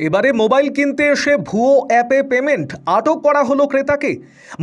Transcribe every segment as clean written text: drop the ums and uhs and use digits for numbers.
এবারে মোবাইল কিনতে এসে ভুয়ো অ্যাপে পেমেন্ট, আটক করা হলো ক্রেতাকে।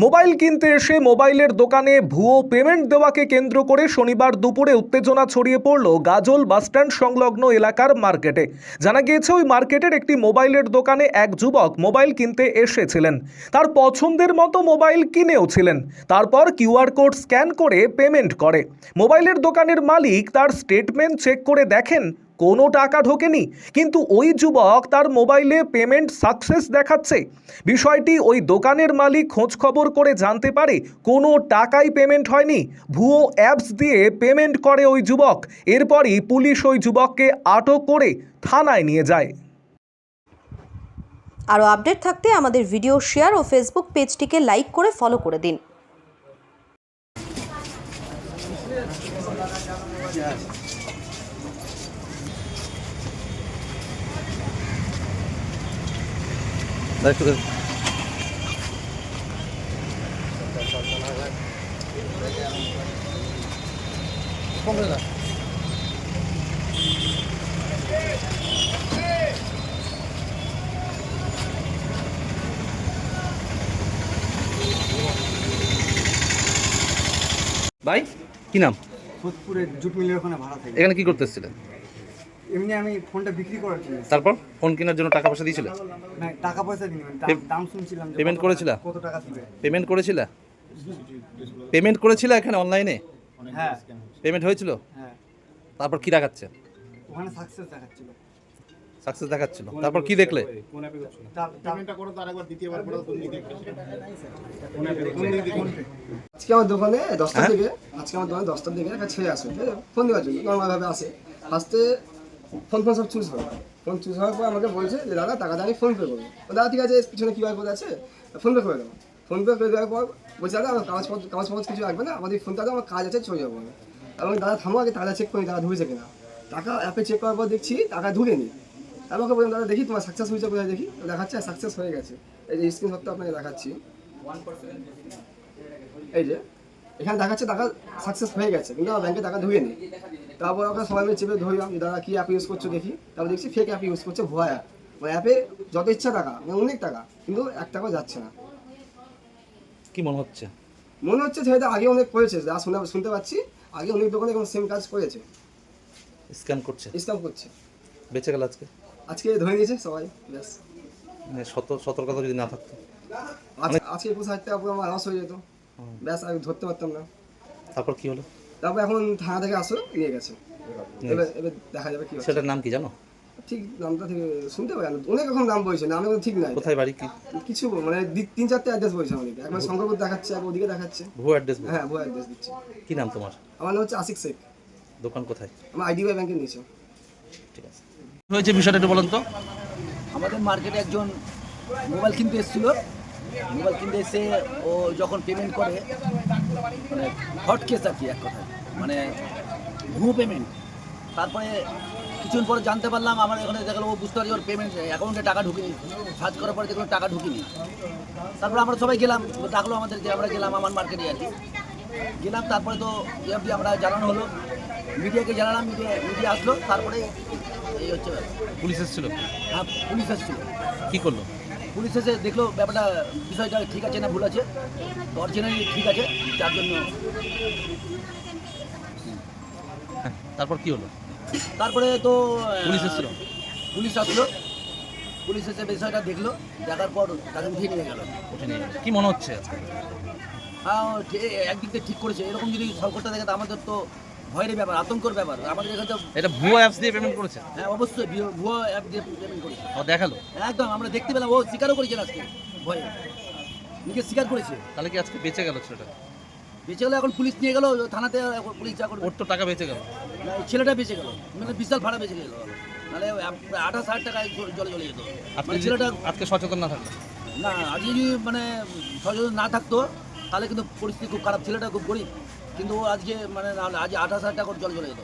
মোবাইল কিনতে এসে মোবাইলের দোকানে ভুয়ো পেমেন্ট দেওয়াকে কেন্দ্র করে শনিবার দুপুরে উত্তেজনা ছড়িয়ে পড়ল গাজল বাসস্ট্যান্ড সংলগ্ন এলাকার মার্কেটে। জানা গিয়েছে ওই মার্কেটের একটি মোবাইলের দোকানে এক যুবক মোবাইল কিনতে এসেছিলেন। তার পছন্দের মতো মোবাইল কিনেও ছিলেন। তারপর কিউআর কোড স্ক্যান করে পেমেন্ট করে। মোবাইলের দোকানের মালিক তার স্টেটমেন্ট চেক করে দেখেন কোনো টাকা ঢোকেনি, কিন্তু ওই যুবক তার মোবাইলে পেমেন্ট সাকসেস দেখাচ্ছে। বিষয়টি ওই দোকানের মালিক খোঁজ খবর করে জানতে পারে কোনো টাকাই পেমেন্ট হয়নি। ভুয়ো অ্যাপস দিয়ে পেমেন্ট করে ওই যুবক। এরপরই পুলিশ ওই যুবককে আটক করে থানায় নিয়ে যায়। আরও আপডেট থাকতে আমাদের ভিডিও শেয়ার ও ফেসবুক পেজটিকে লাইক করে ফলো করে দিন। ভাই কি নাম? সোদপুরের জুট মিলের ওখানে ভাড়া থাকে। এখানে কি করতে এসেছিলেন? এমনি আমি ফোনটা বিক্রি করার জন্য। তারপর ফোন কেনার জন্য টাকা পয়সা দিয়েছিলে? না, টাকা পয়সা দিইনি, দাম শুনছিলাম যে পেমেন্ট করেছিলা? কত টাকা দিবে। পেমেন্ট করেছিলা এখানে অনলাইনে? হ্যাঁ পেমেন্ট হয়েছিল? হ্যাঁ, তারপর কি দেখাচ্ছে? ওখানে সাকসেস দেখাচ্ছিল। সাকসেস দেখাচ্ছিল। তারপর কি দেখলে? পেমেন্টটা করো, তার একবার দ্বিতীয়বার করে ফোন দিতে। আজকে আমার দোকানে 10টার দিকে একটা ছেলে আসে ফোন দেওয়ার জন্য, নর্মালভাবে আসে। ফার্স্টে ফোন সব চুজ হয়। ফোন চুজ হওয়ার পর আমাকে বলছে যে দাদা টাকাটা আমি ফোনপে করবো। দাদা ঠিক আছে, পিছনে কিউআর কোড আছে, ফোনপে করে দেবো। ফোনপে করে দেওয়ার পর বলছে দাদা আমার কাগজ কিছু লাগবে না, আমাদের ফোনটা আমার কাজ আছে, চলে যাবো আমি। এবং দাদা থামো, আগে টাকা চেক করি টাকা ঢুকেছে কিনা। টাকা অ্যাপে চেক করার পর দেখছি টাকা ঢুকেনি। আমাকে বললাম দাদা দেখি তোমার সাকসেস হয়েছে কোথায়, দেখি দেখাচ্ছে সাকসেস হয়ে গেছে। এই যে স্ক্রিনশটটা আপনাকে দেখাচ্ছি, এই যে এখানে দেখাচ্ছে টাকা সাকসেস হয়ে গেছে, কিন্তু আমার ব্যাংকে টাকা ঢুকেনি। তারপর আমরা সবাই মিলে চেপে ধরলাম যে দাদা কী অ্যাপ ইউজ করছো দেখি। তারপর দেখছি ফেক অ্যাপ ইউজ করছে, ভুয়া অ্যাপ। মানে অ্যাপে যত ইচ্ছা টাকা, মানে অনেক টাকা, কিন্তু 1 টাকাও যাচ্ছে না। কি মনে হচ্ছে? মনে হচ্ছে ছেলেটা আগে অনেক করেছে, যা শুনতে পাচ্ছি আগে অনেক দোকানে এখন সেম কাজ করেছে, স্ক্যান করছে, স্ক্যাম করছে। বেঁচে গেল আজকে ধরে নিয়েছে সবাই, ব্যাস। মানে সতর্কতা যদি না থাকতো আজকে 21,000 টাকা পুরো আমার লস হয়ে যেত, ব্যাস আমি ধরতে পারতাম না। তারপর কি হলো? তারপর এখন থানা থেকে আসো, নিয়ে গেছে। এবার দেখা যাবে কি। সেটার নাম কি জানো? ঠিক নামটা থেকে শুনতে পাই, অনেক রকম নাম বলছে, নামে ঠিক নাই। কোথায় বাড়ি কি? কিছু মানে 3-4টে অ্যাড্রেস বলছে আমাদেরকে, একবার শঙ্করপুর দেখাচ্ছে, একবার ওদিকে দেখাচ্ছে। ভুয়ো অ্যাড্রেস? হ্যাঁ, ভুয়া অ্যাড্রেস দিচ্ছে। কি নাম তোমার? আমার নাম হচ্ছে আশিক শেখ। দোকান কোথায়? আমার আইডিবিআই ব্যাংকের নিচে। ঠিক আছে, হয়েছে বিষয়টা একটু বলেন তো। আমাদের মার্কেটে একজন মোবাইল কিনতে এসেছিলো। মোবাইল কিনতে এসে ও যখন পেমেন্ট করে, মানে হট কেস আর কি, এক কথায় মানে ভুয়ো পেমেন্ট। তারপরে কিছুদিন পরে জানতে পারলাম, আমার এখানে দেখলো ও বুঝতে পারছি ওর পেমেন্ট অ্যাকাউন্টে টাকা ঢুকেনি। সার্চ করার পরে দেখলো টাকা ঢুকেনি। তারপরে আমরা সবাই গেলাম, ডাকলো আমাদেরকে, আমরা গেলাম আমার মার্কেটে আর কি গেলাম। তারপরে তো এমনি আমরা জানানো হলো, মিডিয়াকে জানালাম, মিডিয়া আসলো। তারপরে এই হচ্ছে পুলিশ এসেছিল? হ্যাঁ, পুলিশ এসেছিল। কি করলো? পুলিশ এসে দেখলো ব্যাপারটা, বিষয়টা ঠিক আছে না ভুল আছে, অরিজিনালি ঠিক আছে, যার জন্য। তারপর কি হলো? তারপরে তো পুলিশ এসেছিল? পুলিশ আসলো, পুলিশ এসে বিষয়টা দেখলো, দেখার পর তাকে উঠিয়ে নিয়ে গেল। কি মনে হচ্ছে আজকে? হ্যাঁ, একদিক থেকে ঠিক করেছে। এরকম যদি সংকটটা দেখে তো আমাদের তো ভয়ের ব্যাপার, আতঙ্কর ব্যাপার। আমাদের এখানে তো এটা ভুয়ো অ্যাপস দিয়ে পেমেন্ট করেছে? হ্যাঁ, অবশ্যই ভুয়ো অ্যাপ দিয়ে পেমেন্ট করেছে। ও দেখালো? একদম আমরা দেখতে পেলাম, ও স্বীকারও করেছে আজকে, ভয়ে নিজে স্বীকার করেছে। তাহলে কি আজকে বেঁচে গেল ছেলেটা? বেঁচে গেলো, এখন পুলিশ নিয়ে গেলো থানাতে, পুলিশ যা করবে। ওর তো টাকা বেঁচে গেল। না, এই ছেলেটা বেঁচে গেল, মানে বিশাল ভাড়া বেঁচে গেল। নাহলে 28,000 টাকায় জলে চলে যেত। মানে ছেলেটা আজকে সচেতন না থাকলো? না, আজকে যদি মানে সচেতন না থাকতো তাহলে কিন্তু পরিস্থিতি খুব খারাপ। ছেলেটা খুব গরিব, কিন্তু ও আজকে মানে আজ 28,000 টাকা জলে চলে যেত।